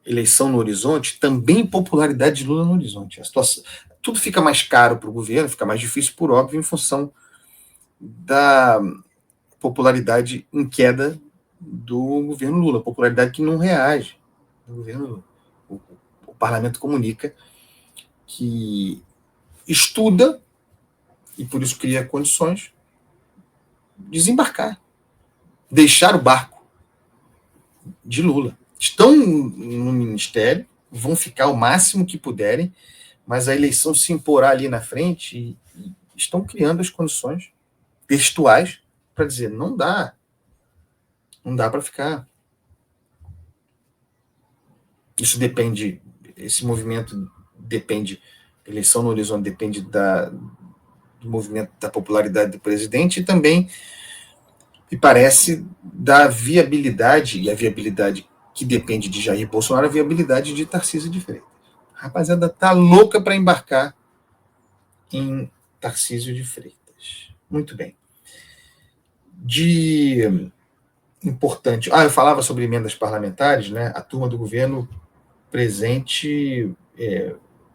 eleição no horizonte, também popularidade de Lula no horizonte. A situação, tudo fica mais caro para o governo, fica mais difícil, por óbvio, em função da popularidade em queda do governo Lula, popularidade que não reage do governo Lula. O parlamento comunica que estuda e por isso cria condições de desembarcar, deixar o barco de Lula. Estão no ministério, vão ficar o máximo que puderem, mas a eleição se imporá ali na frente e estão criando as condições textuais para dizer, não dá para ficar. Isso depende, esse movimento depende, eleição no horizonte depende do movimento da popularidade do presidente e também, me parece, da viabilidade, e a viabilidade que depende de Jair Bolsonaro, a viabilidade de Tarcísio de Freitas. A rapaziada tá louca para embarcar em Tarcísio de Freitas. Muito bem. De importante... eu falava sobre emendas parlamentares, né? A turma do governo presente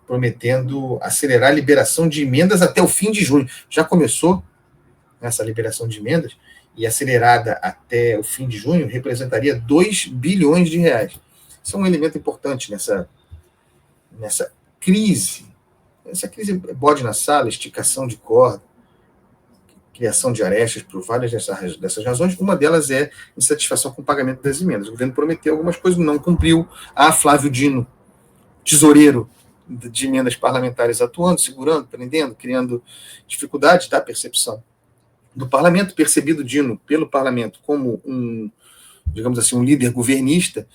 prometendo acelerar a liberação de emendas até o fim de junho. Já começou essa liberação de emendas e acelerada até o fim de junho representaria 2 bilhões de reais. Isso é um elemento importante nessa crise. Essa crise é bode na sala, esticação de corda, criação de arestas por várias dessas razões. Uma delas é insatisfação com o pagamento das emendas. O governo prometeu algumas coisas, não cumpriu. Flávio Dino, tesoureiro de emendas parlamentares, atuando, segurando, prendendo, criando dificuldades da percepção do parlamento, percebido Dino pelo parlamento como digamos assim, um líder governista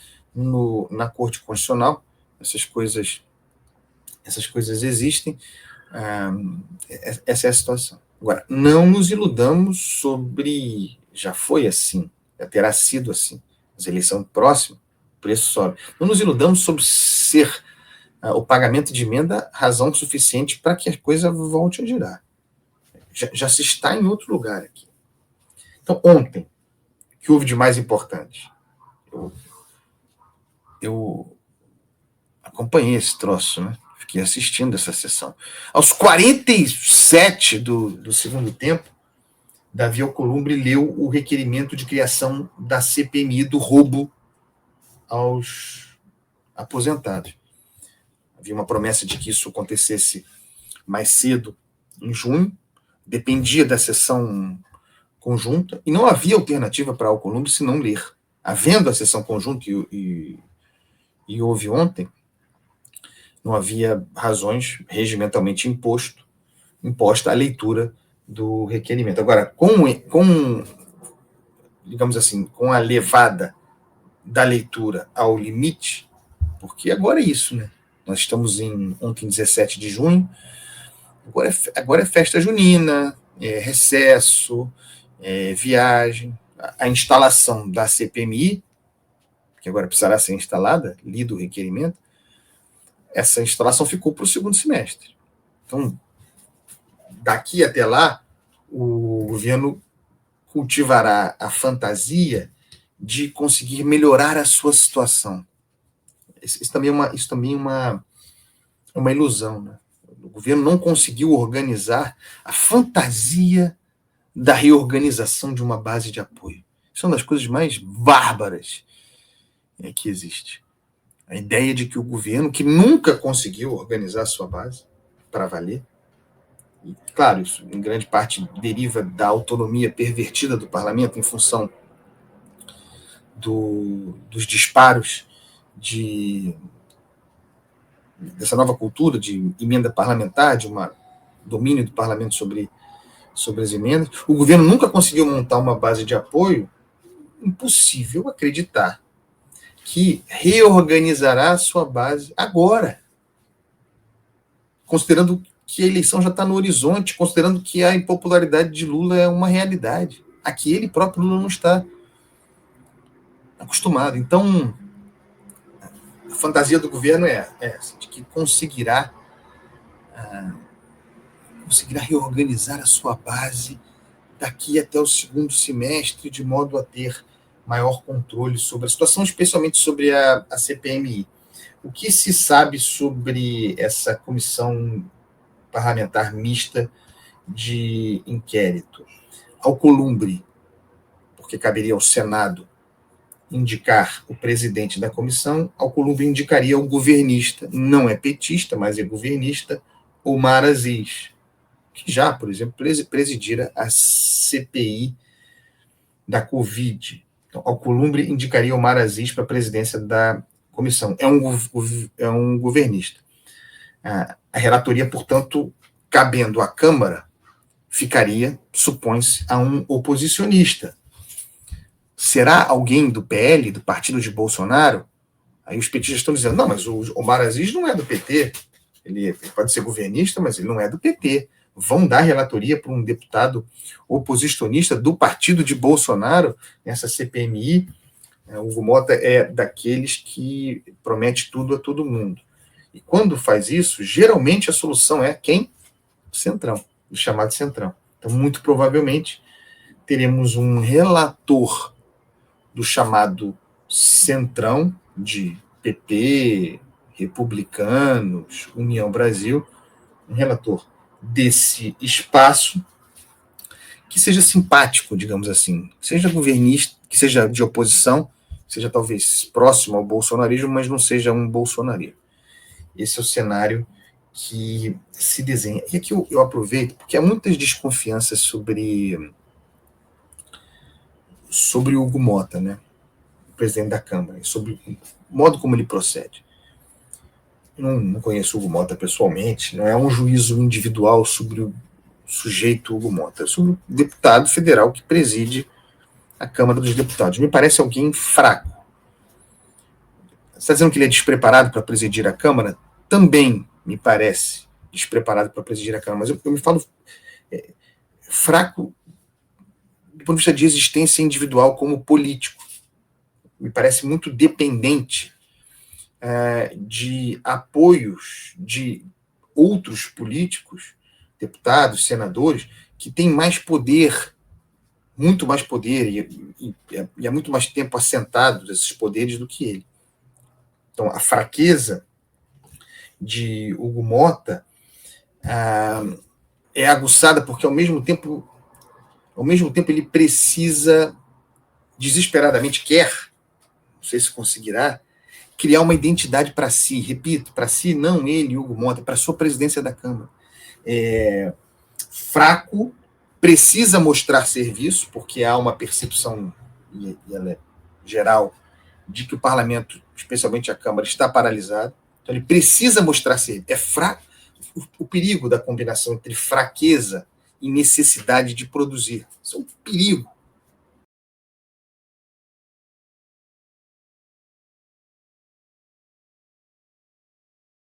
na Corte Constitucional. Essas coisas existem. Essa é a situação. Agora, não nos iludamos sobre... Já foi assim, já terá sido assim. As eleições próximas, o preço sobe. Não nos iludamos sobre ser o pagamento de emenda razão suficiente para que a coisa volte a girar. Já se está em outro lugar aqui. Então, ontem, o que houve de mais importante? Eu acompanhei esse troço, né? Fiquei assistindo essa sessão. Aos 47 do segundo tempo, Davi Alcolumbre leu o requerimento de criação da CPMI do roubo aos aposentados. Havia uma promessa de que isso acontecesse mais cedo, em junho, dependia da sessão conjunta, e não havia alternativa para Alcolumbre se não ler. Havendo a sessão conjunta, e houve ontem, não havia razões regimentalmente imposta a leitura do requerimento. Agora, digamos assim, com a levada da leitura ao limite, porque agora é isso, né? Nós estamos ontem, 17 de junho, agora é festa junina, recesso, viagem, a instalação da CPMI, que agora precisará ser instalada, lido o requerimento, essa instalação ficou para o segundo semestre. Então, daqui até lá, o governo cultivará a fantasia de conseguir melhorar a sua situação. Isso também é uma ilusão, né? O governo não conseguiu organizar a fantasia da reorganização de uma base de apoio. Isso é uma das coisas mais bárbaras que existe. A ideia de que o governo, que nunca conseguiu organizar a sua base para valer, e, claro, isso em grande parte deriva da autonomia pervertida do parlamento em função dos disparos dessa nova cultura de emenda parlamentar, de domínio do parlamento sobre as emendas. O governo nunca conseguiu montar uma base de apoio. Impossível acreditar que reorganizará a sua base agora, considerando que a eleição já está no horizonte, considerando que a impopularidade de Lula é uma realidade, a que ele próprio Lula não está acostumado. Então, a fantasia do governo é essa, de que conseguirá reorganizar a sua base daqui até o segundo semestre, de modo a ter maior controle sobre a situação, especialmente sobre a CPMI. O que se sabe sobre essa comissão parlamentar mista de inquérito? Alcolumbre, porque caberia ao Senado indicar o presidente da comissão, Alcolumbre indicaria o governista, não é petista, mas é governista, Omar Aziz, que já, por exemplo, presidira a CPI da Covid. Então, Alcolumbre indicaria Omar Aziz para a presidência da comissão. É um governista. A relatoria, portanto, cabendo à Câmara, ficaria, supõe-se, a um oposicionista. Será alguém do PL, do partido de Bolsonaro? Aí os petistas estão dizendo, não, mas o Omar Aziz não é do PT. Ele pode ser governista, mas ele não é do PT. Vão dar relatoria para um deputado oposicionista do partido de Bolsonaro nessa CPMI. O Hugo Mota é daqueles que promete tudo a todo mundo. E quando faz isso, geralmente a solução é quem? Centrão, o chamado Centrão. Então, muito provavelmente, teremos um relator do chamado Centrão, de PP, Republicanos, União Brasil, um relator desse espaço que seja simpático, digamos assim, que seja governista, que seja de oposição, seja talvez próximo ao bolsonarismo, mas não seja um bolsonarismo. Esse é o cenário que se desenha. E aqui eu aproveito, porque há muitas desconfianças sobre o Hugo Mota, né? O presidente da Câmara, sobre o modo como ele procede. Eu não conheço o Hugo Mota pessoalmente, não é um juízo individual sobre o sujeito Hugo Mota, é sobre o deputado federal que preside a Câmara dos Deputados. Me parece alguém fraco. Você está dizendo que ele é despreparado para presidir a Câmara? Também me parece despreparado para presidir a Câmara, mas eu me falo fraco do ponto de vista de existência individual como político. Me parece muito dependente de apoios de outros políticos, deputados, senadores, que têm mais poder, muito mais poder, e há muito mais tempo assentados esses poderes do que ele. Então, a fraqueza de Hugo Mota é aguçada porque, ao mesmo tempo ele precisa, desesperadamente quer, não sei se conseguirá, criar uma identidade para si, repito, para si, não ele, Hugo Mota, para a sua presidência da Câmara. Fraco, precisa mostrar serviço, porque há uma percepção, e ela é geral, de que o parlamento, especialmente a Câmara, está paralisado. Então ele precisa mostrar serviço. É fraco. O perigo da combinação entre fraqueza e necessidade de produzir. Isso é um perigo.